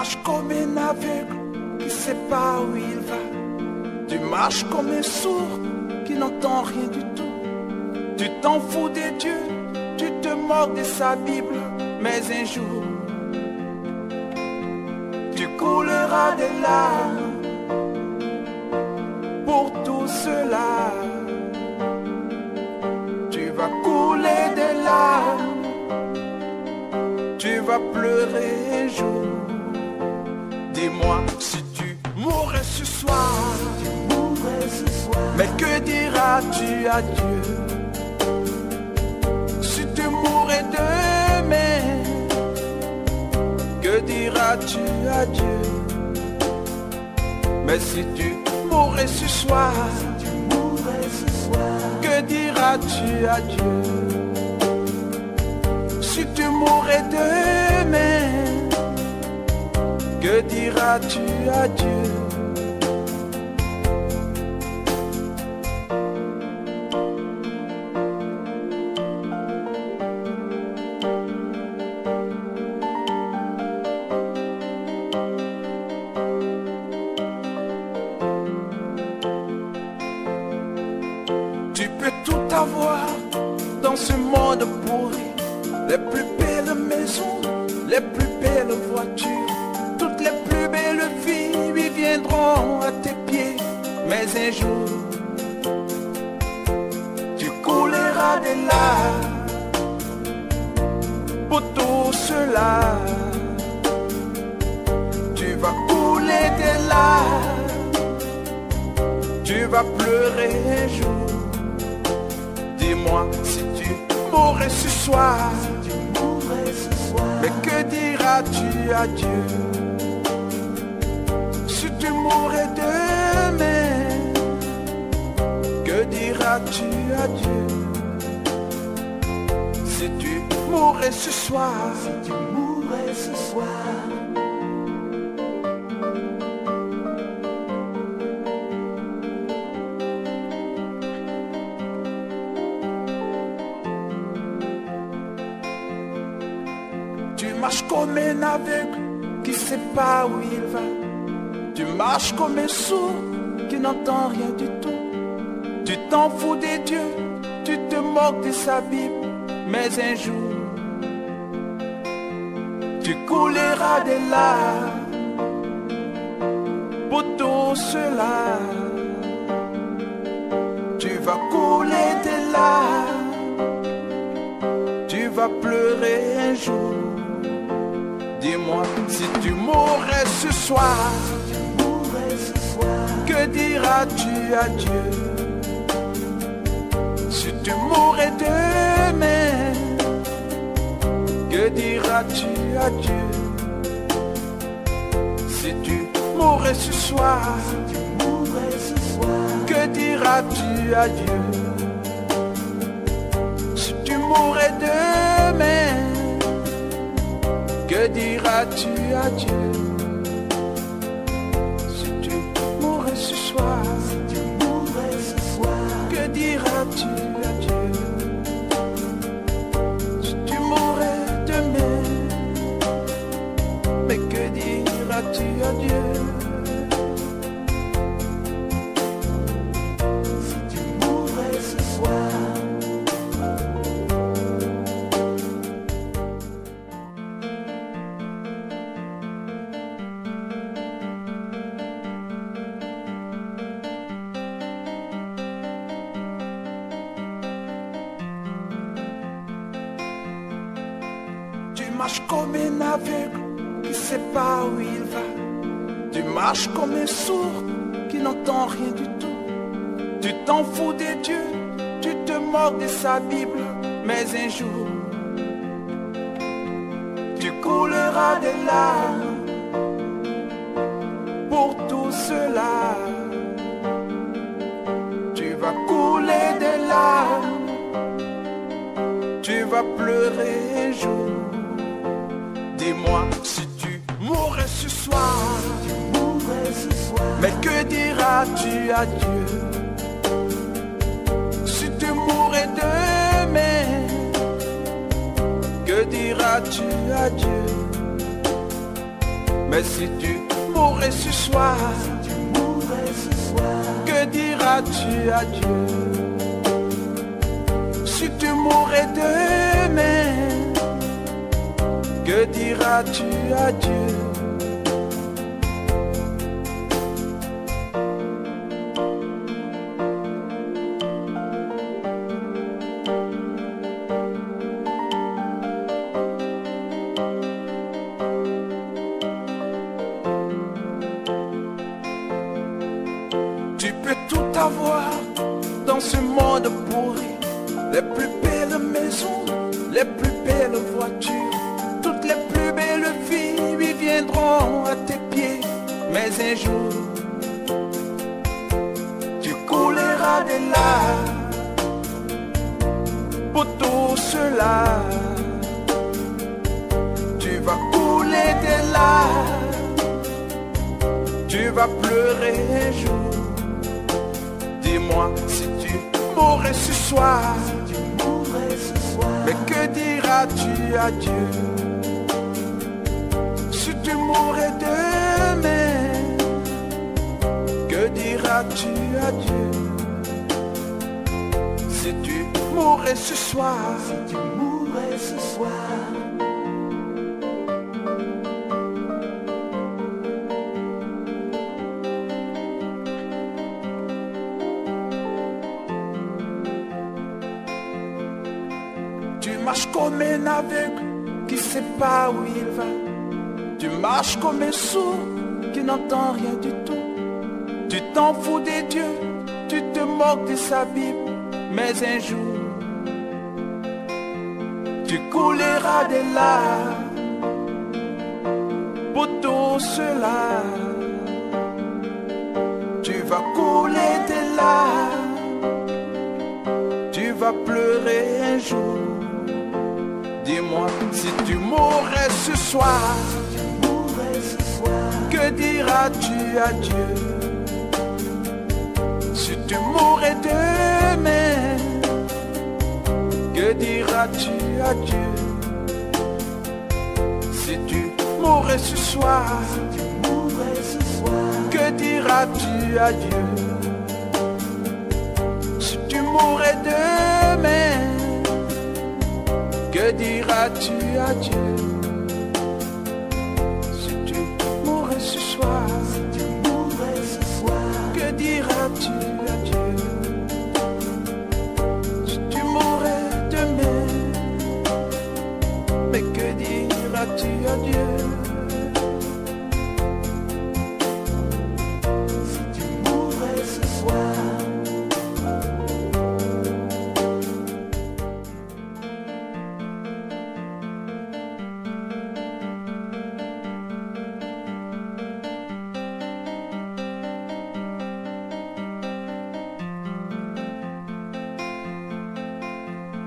marches comme un aveugle qui sait pas où il va. Tu marches comme un sourd qui n'entend rien du tout. Tu t'en fous des dieux, tu te moques de sa Bible. Mais un jour, tu couleras des larmes pour tout cela. Tu vas couler des larmes, tu vas pleurer un jour. Dis-moi si tu mourrais ce soir, mais que diras-tu à Dieu? Si tu mourrais demain, que diras-tu à Dieu? Mais si tu mourrais ce soir, que diras-tu à Dieu? Si tu mourrais demain, que diras-tu à Dieu? Tu peux tout avoir dans ce monde pourri, les plus belles maisons, les plus belles voitures, toutes les plus belles filles viendront à tes pieds. Mais un jour, tu couleras des larmes pour tout cela. Tu vas couler des larmes, tu vas pleurer un jour. Dis-moi si tu mourrais ce soir, mais que diras-tu à Dieu? Si tu mourrais demain, que diras-tu à Dieu? Si tu mourrais ce soir, tu marches comme un aveugle qui sait pas où il va. Tu marches comme un sourd qui n'entend rien du tout. Tu t'en fous des dieux, tu te moques de sa Bible. Mais un jour, tu couleras des larmes pour tout cela. Tu vas couler des larmes, tu vas pleurer un jour. Dis-moi si tu mourrais ce soir, que diras-tu à Dieu? Si tu mourrais demain, que diras-tu à Dieu? Si tu mourrais ce soir, que diras-tu à Dieu? Si tu mourrais demain, que diras-tu à Dieu? Si tu mourrais ce soir, que diras-tu à Dieu? Si tu mourrais demain, mais que diras-tu à Dieu? Si tu mourrais ce soir. Tu marches comme un aveugle qui sait pas où il va. Tu marches comme un sourd qui n'entend rien du tout. Tu t'en fous des dieux, tu te moques de sa Bible. Mais un jour, tu couleras des larmes pour tout cela. Tu vas couler des larmes, tu vas pleurer un jour. Dis-moi si tu mourrais ce soir, mais que diras-tu à Dieu? Si tu mourrais demain, que diras-tu à Dieu? Mais si tu mourrais ce soir, que diras-tu à Dieu? Si tu mourrais demain, que diras-tu à Dieu? Tu peux tout avoir dans ce monde pourri, les plus belles maisons, les plus belles voitures, toutes les plus belles filles viendront à tes pieds. Mais un jour, tu couleras de larmes pour tout cela. Tu vas couler des larmes, tu vas pleurer un jour. Dis-moi si tu mourrais ce soir, mais que diras-tu à Dieu? Si tu mourrais demain, que diras-tu à Dieu? Si tu mourrais ce soir, tu marches comme un aveugle qui sait pas où il va. Tu marches comme un sourd qui n'entend rien du tout. Tu t'en fous des dieux, tu te moques de sa Bible. Mais un jour, tu couleras des larmes pour tout cela. Tu vas couler des larmes, tu vas pleurer un jour. Dis-moi si tu mourrais ce soir, que diras-tu à Dieu? Si tu mourrais demain, que diras-tu à Dieu? Si tu mourrais ce soir, que diras-tu à Dieu? Si tu mourrais demain, que diras-tu à Dieu? Si tu mourrais ce soir, que diras-tu à Dieu? Si tu mourrais demain, mais que diras-tu à Dieu? Si tu mourrais ce soir.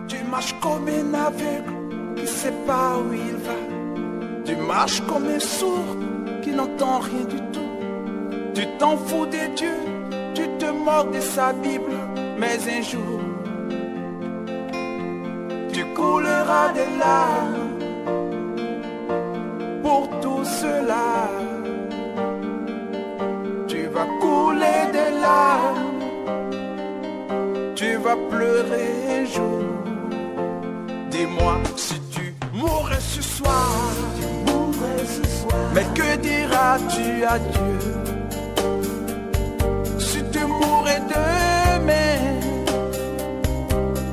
Tu marches comme un aveugle qui sait pas où il va. Tu marches comme un sourd qui n'entend rien du tout. Tu t'en fous des dieux, tu te moques de sa Bible. Mais un jour, tu couleras des larmes pour tout cela. Tu vas couler des larmes, tu vas pleurer un jour. Dis-moi si tu mourrais ce soir, mais que diras-tu à Dieu? Si tu mourrais demain,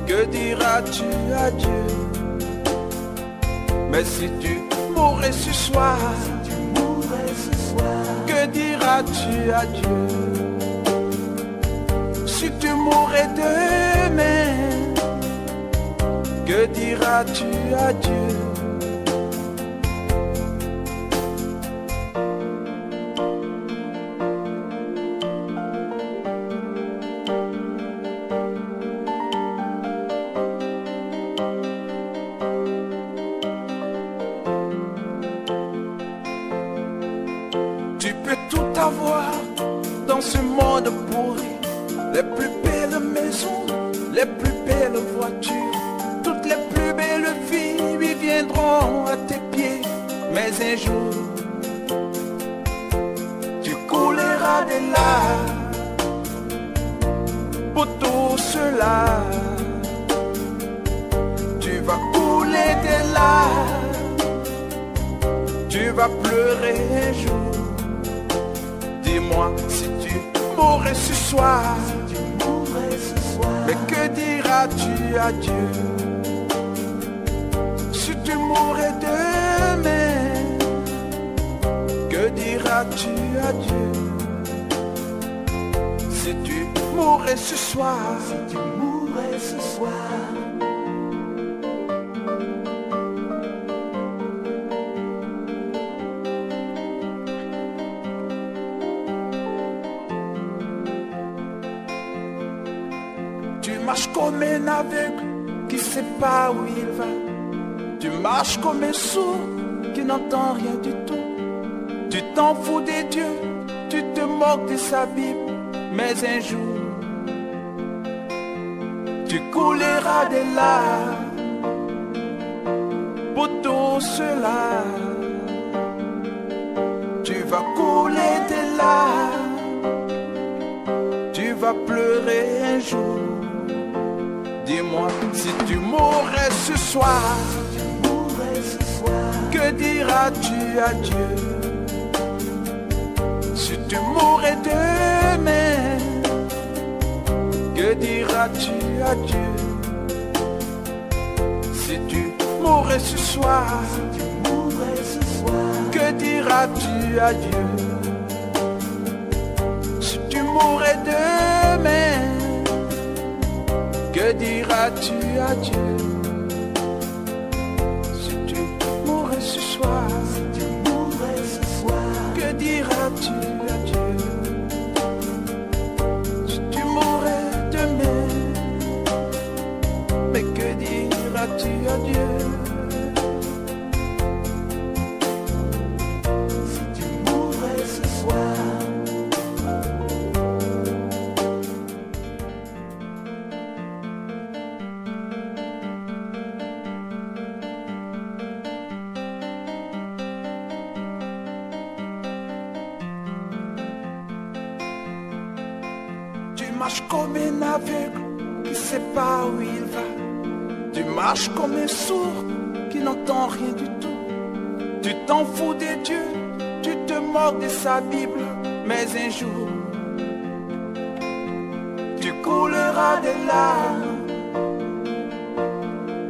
que diras-tu à Dieu? Mais si tu mourrais ce soir, que diras-tu à Dieu? Si tu mourrais demain, que diras-tu à Dieu? Tu peux tout avoir dans ce monde pourri, les plus belles maisons, les plus belles voitures, toutes les plus belles filles viendront à tes pieds. Mais un jour, cela, tu vas couler des larmes, tu vas pleurer un jour. Dis-moi si tu mourrais ce soir, mais que diras-tu à Dieu? Si tu mourrais demain, que diras-tu à Dieu? Si tu mourrais ce soir, si tu mourrais ce soir, tu marches comme un aveugle qui sait pas où il va. Tu marches comme un sourd qui n'entend rien du tout. Tu t'en fous des dieux, tu te moques de sa Bible. Mais un jour, tu couleras des larmes pour tout cela. Tu vas couler des larmes, tu vas pleurer un jour. Dis-moi si tu mourrais ce soir, que diras-tu à Dieu? Si tu mourrais demain, que diras-tu à Dieu? Si tu mourrais ce soir, que diras-tu à Dieu? Si tu mourrais demain, que diras-tu à Dieu? Si tu mourrais ce soir, que diras-tu à Dieu? Si tu mourrais demain, mais que diras-tu à Dieu? Si tu mourrais ce soir. Tu marches comme un aveugle qui sait pas où il va. Tu marches comme un sourd qui n'entend rien du tout. Tu t'en fous des dieux, tu te moques de sa Bible. Mais un jour, tu couleras des larmes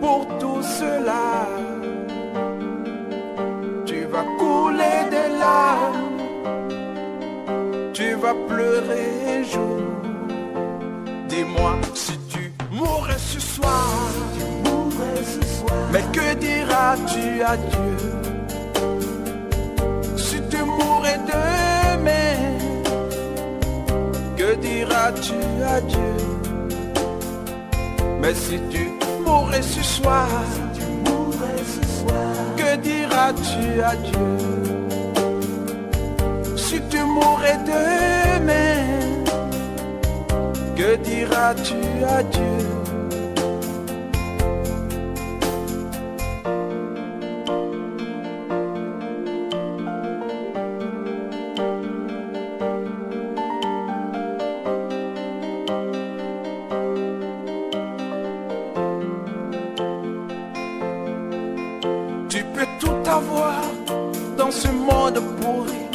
pour tout cela. Tu vas couler des larmes, tu vas pleurer un jour. Dis-moi si tu mourrais ce soir, mais que diras-tu à Dieu? Si tu mourrais demain, que diras-tu à Dieu? Mais si tu mourrais ce soir, que diras-tu à Dieu? Si tu mourrais demain, que diras-tu à Dieu? Tu peux tout avoir dans ce monde pourri,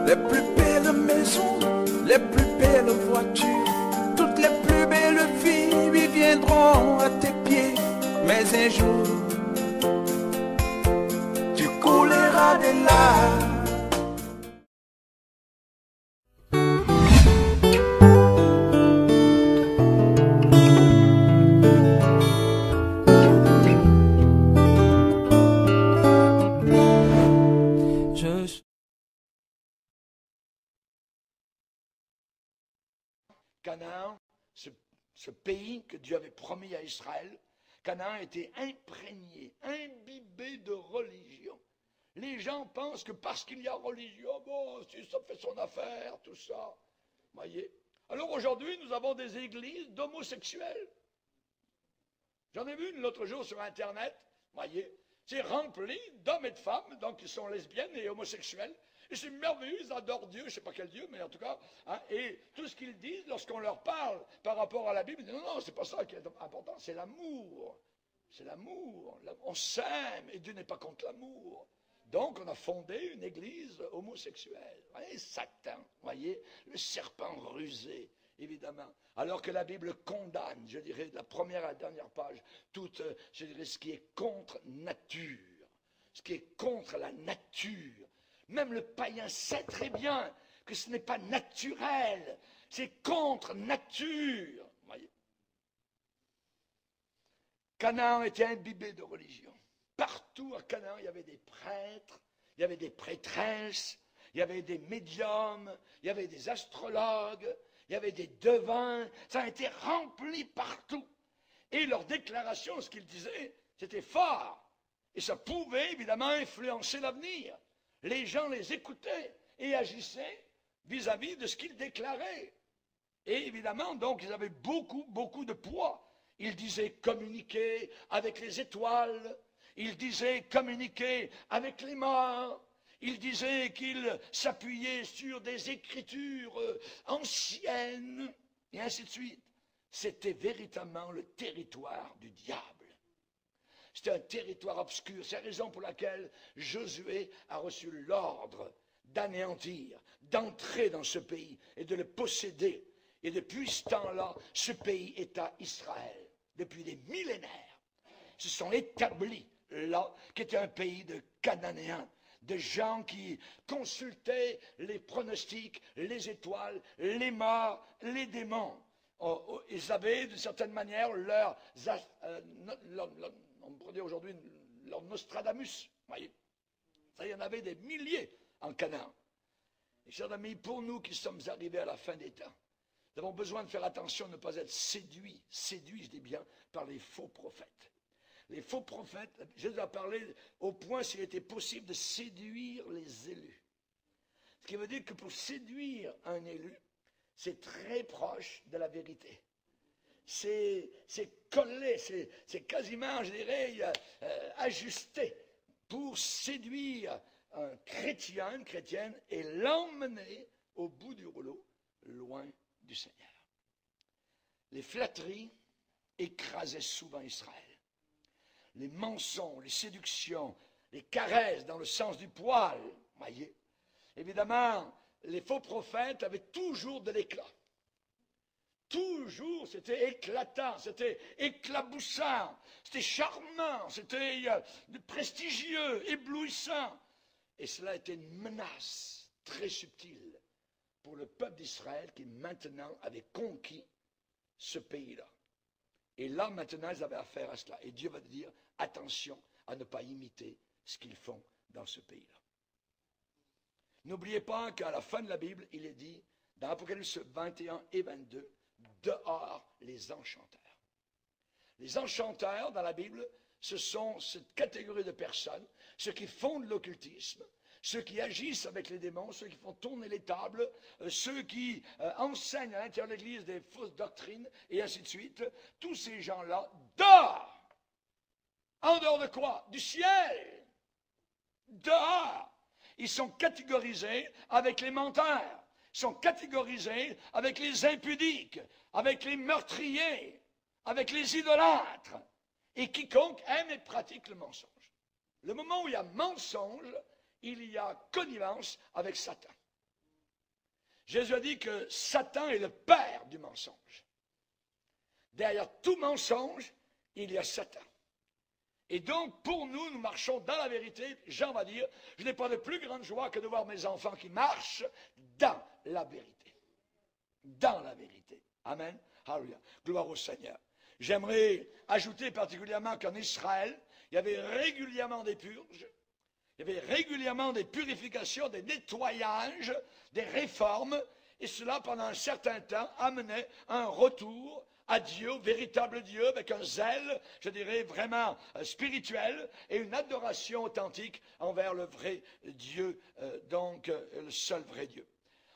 les plus belles maisons, les plus belles voitures, toutes les plus belles filles viendront à tes pieds. Mais un jour, tu couleras des larmes. Canaan, ce pays que Dieu avait promis à Israël, Canaan était imprégné, imbibé de religion. Les gens pensent que parce qu'il y a religion, bon, si ça fait son affaire, tout ça. Voyez. Alors aujourd'hui, nous avons des églises d'homosexuels. J'en ai vu une l'autre jour sur Internet, voyez. C'est rempli d'hommes et de femmes, donc ils sont lesbiennes et homosexuels. Et c'est merveilleux, ils adorent Dieu, je ne sais pas quel Dieu, mais en tout cas, hein, et tout ce qu'ils disent lorsqu'on leur parle par rapport à la Bible, ils disent non, c'est pas ça qui est important, c'est l'amour. C'est l'amour. On s'aime et Dieu n'est pas contre l'amour. Donc on a fondé une église homosexuelle. Vous voyez, Satan, voyez, le serpent rusé, évidemment. Alors que la Bible condamne, je dirais, de la première à la dernière page, tout, je dirais, ce qui est contre nature. Ce qui est contre la nature. Même le païen sait très bien que ce n'est pas naturel, c'est contre nature. Voyez. Canaan était imbibé de religion. Partout à Canaan, il y avait des prêtres, il y avait des prêtresses, il y avait des médiums, il y avait des astrologues, il y avait des devins. Ça a été rempli partout. Et leur déclaration, ce qu'ils disaient, c'était fort. Et ça pouvait évidemment influencer l'avenir. Les gens les écoutaient et agissaient vis-à-vis de ce qu'ils déclaraient. Et évidemment, donc, ils avaient beaucoup de poids. Ils disaient communiquer avec les étoiles. Ils disaient communiquer avec les morts. Ils disaient qu'ils s'appuyaient sur des écritures anciennes, et ainsi de suite. C'était véritablement le territoire du diable. C'était un territoire obscur. C'est la raison pour laquelle Josué a reçu l'ordre d'anéantir, d'entrer dans ce pays et de le posséder. Et depuis ce temps-là, ce pays est à Israël. Depuis des millénaires, se sont établis là, qui était un pays de Cananéens, de gens qui consultaient les pronostics, les étoiles, les morts, les démons. Ils avaient, d'une certaine manière, on pourrait dire aujourd'hui, leur Nostradamus. Voyez. Ça, il y en avait des milliers en Canaan. Et chers amis, pour nous qui sommes arrivés à la fin des temps, nous avons besoin de faire attention à ne pas être séduits, je dis bien, par les faux prophètes. Les faux prophètes, Jésus a parlé au point s'il était possible de séduire les élus. Ce qui veut dire que pour séduire un élu, c'est très proche de la vérité. C'est collé, c'est quasiment, je dirais, ajusté pour séduire un chrétien, une chrétienne, et l'emmener au bout du rouleau, loin du Seigneur. Les flatteries écrasaient souvent Israël. Les mensonges, les séductions, les caresses dans le sens du poil, voyez. Évidemment, les faux prophètes avaient toujours de l'éclat. Toujours, c'était éclatant, c'était éclaboussant, c'était charmant, c'était prestigieux, éblouissant. Et cela était une menace très subtile pour le peuple d'Israël qui maintenant avait conquis ce pays-là. Et là, maintenant, ils avaient affaire à cela. Et Dieu va dire, attention à ne pas imiter ce qu'ils font dans ce pays-là. N'oubliez pas qu'à la fin de la Bible, il est dit, dans Apocalypse 21 et 22, dehors les enchanteurs. Les enchanteurs, dans la Bible, ce sont cette catégorie de personnes, ceux qui font de l'occultisme, ceux qui agissent avec les démons, ceux qui font tourner les tables, ceux qui enseignent à l'intérieur de l'Église des fausses doctrines, et ainsi de suite. Tous ces gens-là, dehors! En dehors de quoi? Du ciel! Dehors! Ils sont catégorisés avec les menteurs, ils sont catégorisés avec les impudiques, avec les meurtriers, avec les idolâtres, et quiconque aime et pratique le mensonge. Le moment où il y a mensonge, il y a connivence avec Satan. Jésus a dit que Satan est le père du mensonge. Derrière tout mensonge, il y a Satan. Et donc, pour nous, nous marchons dans la vérité. Jean va dire, je n'ai pas de plus grande joie que de voir mes enfants qui marchent dans la vérité. Dans la vérité. Amen. Alléluia. Gloire au Seigneur. J'aimerais ajouter particulièrement qu'en Israël, il y avait régulièrement des purges. Il y avait régulièrement des purifications, des nettoyages, des réformes, et cela pendant un certain temps amenait un retour à Dieu, au véritable Dieu, avec un zèle, je dirais vraiment spirituel, et une adoration authentique envers le vrai Dieu, donc le seul vrai Dieu.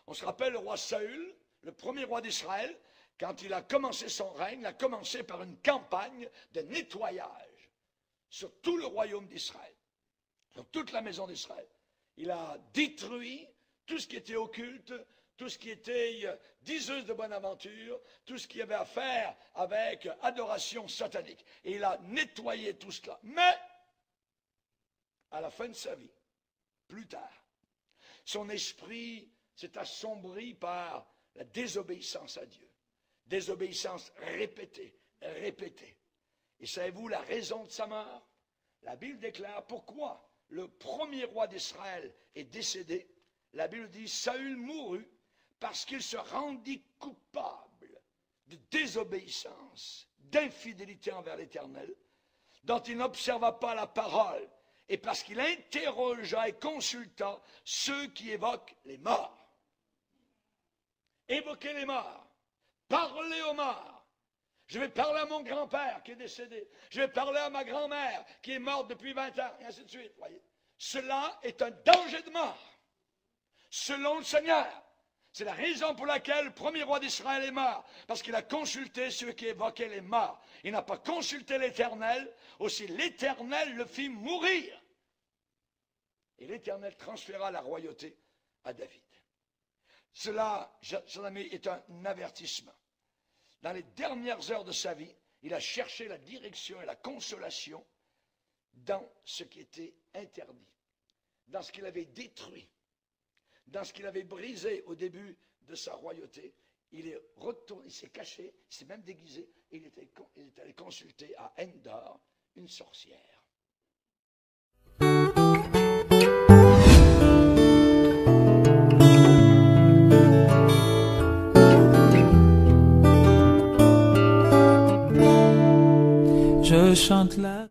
On se rappelle le roi Saül, le premier roi d'Israël, quand il a commencé son règne, il a commencé par une campagne de nettoyage sur tout le royaume d'Israël. Sur toute la maison d'Israël. Il a détruit tout ce qui était occulte, tout ce qui était diseuse de bonne aventure, tout ce qui avait à faire avec adoration satanique. Et il a nettoyé tout cela. Mais, à la fin de sa vie, plus tard, son esprit s'est assombri par la désobéissance à Dieu. Désobéissance répétée, répétée. Et savez-vous la raison de sa mort? La Bible déclare pourquoi le premier roi d'Israël est décédé. La Bible dit, Saül mourut parce qu'il se rendit coupable de désobéissance, d'infidélité envers l'Éternel, dont il n'observa pas la parole, et parce qu'il interrogea et consulta ceux qui évoquent les morts. Évoquez les morts, parlez aux morts. Je vais parler à mon grand-père qui est décédé. Je vais parler à ma grand-mère qui est morte depuis 20 ans, et ainsi de suite. Voyez. Cela est un danger de mort, selon le Seigneur. C'est la raison pour laquelle le premier roi d'Israël est mort, parce qu'il a consulté ceux qui évoquaient les morts. Il n'a pas consulté l'Éternel, aussi l'Éternel le fit mourir. Et l'Éternel transféra la royauté à David. Cela, chers amis, est un avertissement. Dans les dernières heures de sa vie, il a cherché la direction et la consolation dans ce qui était interdit, dans ce qu'il avait détruit, dans ce qu'il avait brisé au début de sa royauté. Il est retourné, il s'est caché, il s'est même déguisé, et il est allé consulter à Endor une sorcière. Je chante la...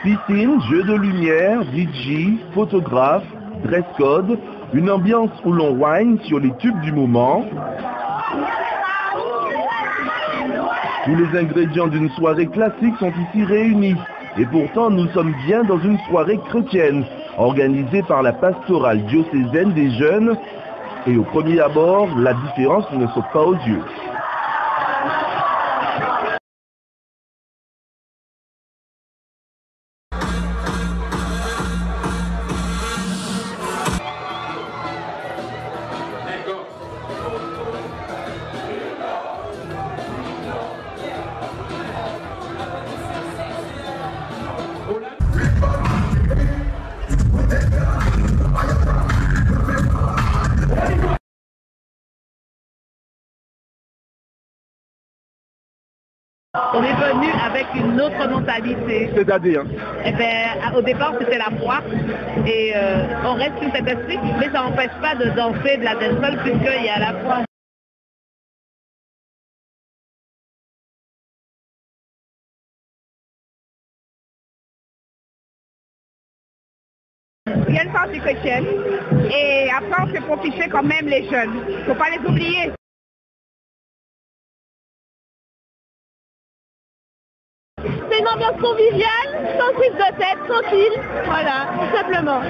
Piscine, jeux de lumière, DJ, photographe, dress code, une ambiance où l'on whine sur les tubes du moment. Tous les ingrédients d'une soirée classique sont ici réunis. Et pourtant, nous sommes bien dans une soirée chrétienne, organisée par la pastorale diocésaine des jeunes. Et au premier abord, la différence ne saute pas aux yeux. On est venu avec une autre mentalité. C'est-à-dire? Eh bien, au départ, c'était la foi. Et on reste sur cet esprit, mais ça n'empêche pas de danser de la dancehall puisqu'il y a la foi. Il y a une chanson partie chrétienne. Et après, on fait profiter quand même les jeunes. Il ne faut pas les oublier. C'est une ambiance conviviale, sans prise de tête, tranquille, voilà, tout simplement.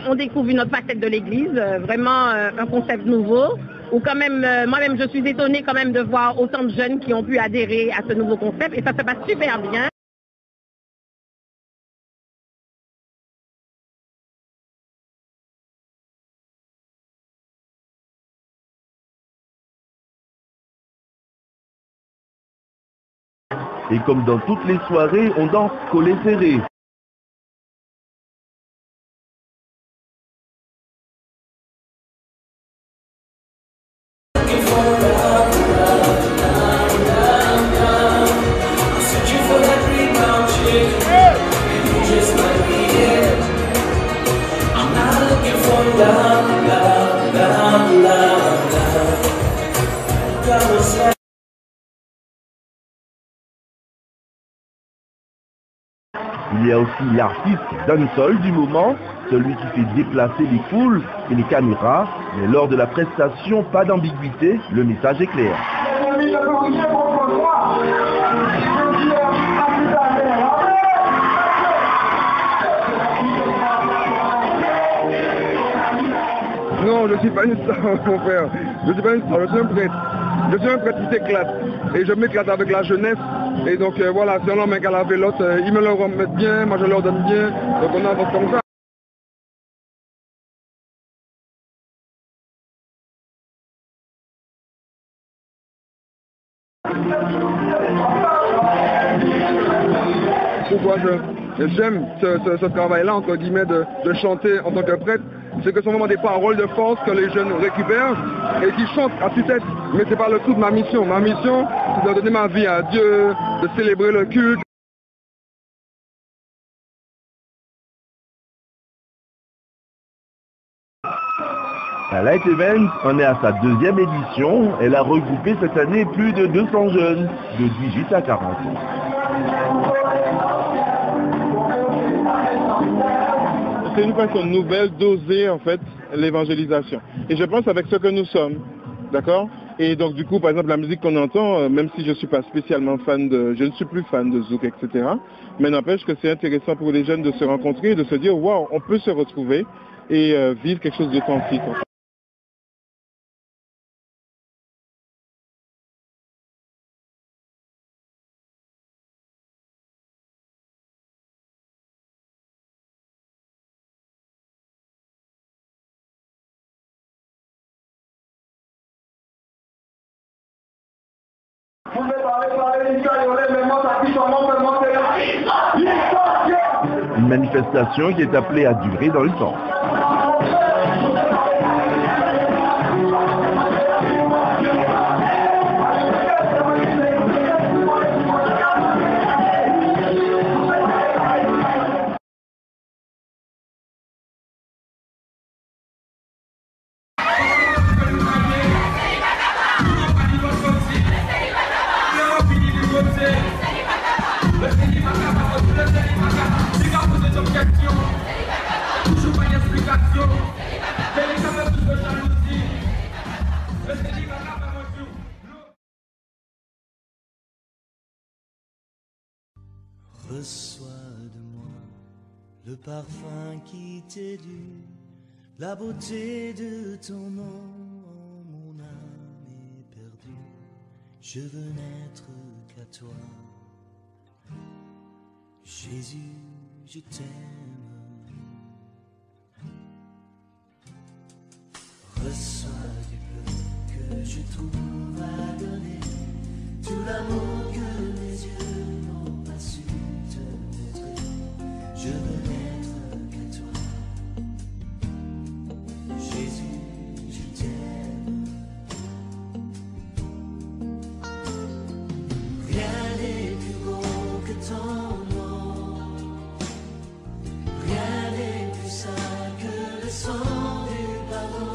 On découvre une autre facette de l'église, vraiment un concept nouveau, où quand même, moi-même je suis étonnée quand même de voir autant de jeunes qui ont pu adhérer à ce nouveau concept, et ça se passe super bien. Et comme dans toutes les soirées, on danse collé serré. Il y a aussi l'artiste dancehall du moment, celui qui fait déplacer les foules et les caméras, mais lors de la prestation, pas d'ambiguïté, le message est clair. Non, je ne suis pas une star, mon frère. Je ne suis pas une star, je suis un prêtre. Je suis un prêtre qui s'éclate. Et je m'éclate avec la jeunesse. Et donc voilà, c'est un homme qui a lavé l'autre. Ils me le remettent bien, moi je leur donne bien. Donc on avance comme ça. Pourquoi j'aime ce travail-là, entre guillemets, de chanter en tant que prêtre, c'est que ce sont vraiment des paroles de force que les jeunes récupèrent et qui chantent à tue-tête. Mais c'est pas le tout de ma mission. Ma mission, c'est de donner ma vie à Dieu, de célébrer le culte. La Light Event en est à sa deuxième édition. Elle a regroupé cette année plus de 200 jeunes de 18 à 40 ans. C'est une façon nouvelle d'oser en fait l'évangélisation. Et je pense avec ce que nous sommes, d'accord? Et donc du coup, par exemple, la musique qu'on entend, même si je ne suis pas spécialement fan je ne suis plus fan de zouk, etc. Mais n'empêche que c'est intéressant pour les jeunes de se rencontrer et de se dire, waouh, on peut se retrouver et vivre quelque chose d'authentique. En fait. Une manifestation qui est appelée à durer dans le temps. Reçois de moi le parfum qui t'est dû, la beauté de ton nom, oh, mon âme est perdue. Je veux n'être qu'à toi, Jésus, je t'aime. Reçois du peu que je trouve à donner, tout l'amour que mes yeux n'ont pas su te montrer. Je veux n'être qu'à toi, Jésus, je t'aime. Rien n'est plus beau que ton nom, rien n'est plus saint que le sang du pardon.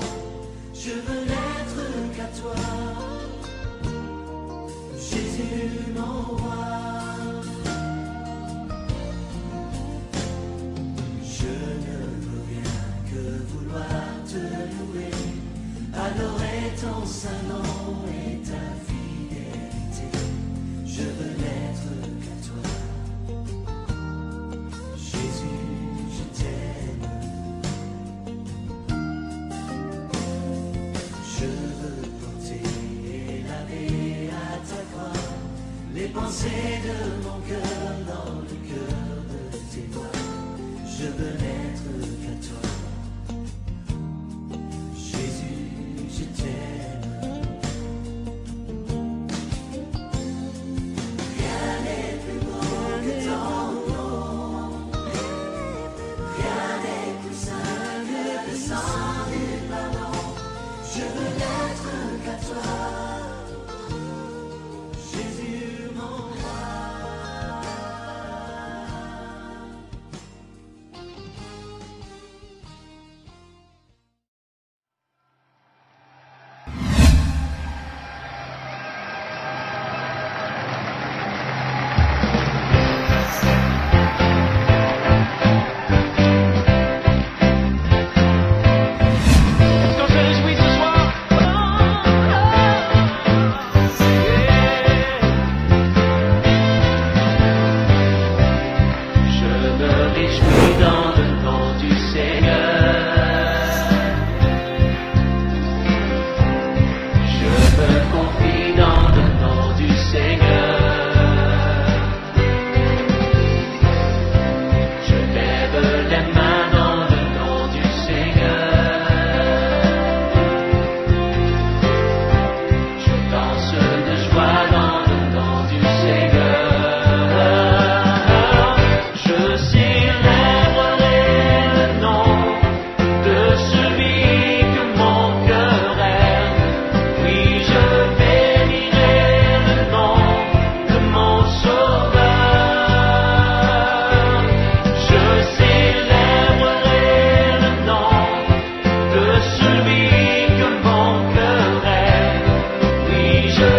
Je veux n'être qu'à toi, Jésus mon roi. Je ne veux rien que pensées de mon cœur dans le cœur de tes doigts. Je veux n'être qu'à toi. Jésus, je t'aime. Rien n'est plus beau que ton nom. Rien n'est plus saint que le sang du pardon. Je veux n'être qu'à toi. Jésus, mon roi. Est-ce qu'on se réjouit ce soir? Je me réjouis dans le nom du Seigneur. Je me confie dans le nom du Seigneur. Je lève les mains dans le nom du Seigneur. Je danse de joie dans le nom du Seigneur. Je célébrerai le nom de celui que mon cœur aime. Oui, je bénirai le nom de mon Sauveur. Je célébrerai le nom de celui que mon cœur aime. Oui, je